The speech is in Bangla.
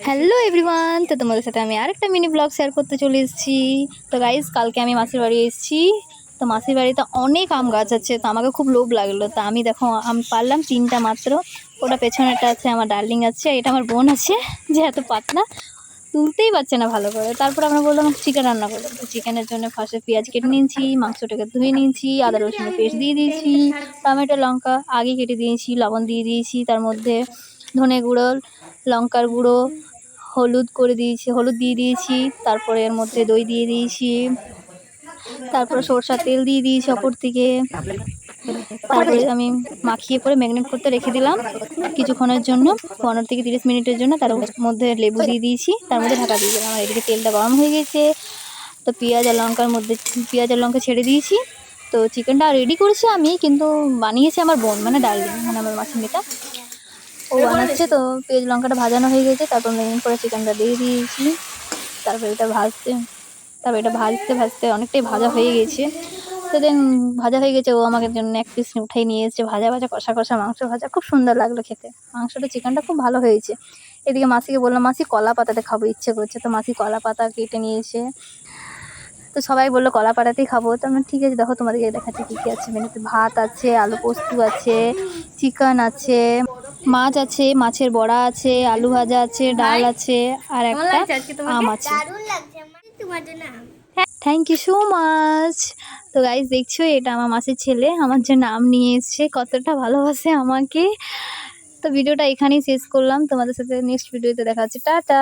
হ্যালো এভরিওয়ান, তো তোমাদের সাথে আমি আরেকটা মিনি ব্লগ শেয়ার করতে চলে এসেছি। তো গাইজ, কালকে আমি মাসির বাড়ি এসেছি। তো মাসির বাড়িতে অনেক আম গাছ আছে, তো আমাকে খুব লোভ লাগলো। তো আমি দেখো আম পারলাম 3টা মাত্র। ওটা পেছনেরটা আছে আমার ডার্লিং আছে, এটা আমার বোন আছে যে এত পাতলা তুলতেই পারছে না ভালো করে। তারপর আমরা বললাম চিকেন রান্না করবো। তো চিকেনের জন্য ফার্স্টে পেঁয়াজ কেটে নিয়েছি, মাংসটাকে ধুয়ে নিয়েছি, আদা রসুনের পেস্ট দিয়ে দিয়েছি, টমেটো লঙ্কা আগে কেটে দিয়েছি, লবণ দিয়ে দিয়েছি, তার মধ্যে ধনে গুঁড়ো, লঙ্কার গুঁড়ো, হলুদ করে দিয়েছি, হলুদ দিয়ে দিয়েছি। তারপরে এর মধ্যে দই দিয়ে দিয়েছি, তারপরে সরষার তেল দিয়ে দিয়েছি ওপর থেকে। তারপরে আমি মাখিয়ে পরে ম্যাগনেট করতে রেখে দিলাম কিছুক্ষণের জন্য, 15 থেকে 30 মিনিটের জন্য। তার মধ্যে লেবু দিয়ে দিয়েছি, তার মধ্যে ঢাকা দিয়ে দিলাম। আর এদিকে তেলটা গরম হয়ে গেছে, তো পেঁয়াজ আর লঙ্কা ছেড়ে দিয়েছি। তো চিকেনটা রেডি করেছি আমি, কিন্তু বানিয়েছে আমার বোন, মানে ডার্লিং, মানে আমার মাসির মেয়েটা, ও বানাচ্ছে। তো পেঁয়াজ লঙ্কাটা ভাজানো হয়ে গেছে, তারপর ম্যারিনেট করে চিকেনটা দিয়ে দিয়েছি। তারপর এটা ভাজতে ভাজতে অনেকটাই ভাজা হয়ে গেছে। তো দেন ভাজা হয়ে গেছে, ও আমাকে জন্য এক পিস উঠাই নিয়ে এসেছে। ভাজা ভাজা কষা কষা মাংস ভাজা, খুব সুন্দর লাগলো খেতে। মাংসটা চিকেনটা খুব ভালো হয়েছে। এদিকে মাসিকে বললাম, মাসি কলা পাতাতে খাবো, ইচ্ছে করছে। তো মাসি কলা পাতা কেটে নিয়েছে। তো সবাই বললো কলা পাতাতেই খাবো। তো আমি ঠিক আছে, দেখো তোমাদেরকে দেখাচ্ছি কী কী আছে মেনুতে। ভাত আছে, আলু পোস্ত আছে, চিকেন আছে, মাছ আছে, মাছের বড়া আছে, আলু ভাজা আছে, ডাল আছে, আর একটা আম আছে। Thank you so much. তো গাইজ দেখছো, এটা আমার মাসির ছেলে আমার জন্য আম নিয়ে এসছে, কতটা ভালোবাসে আমাকে। তো ভিডিওটা এখানেই শেষ করলাম, তোমাদের সাথে নেক্সট ভিডিওতে দেখা হচ্ছে, টাটা।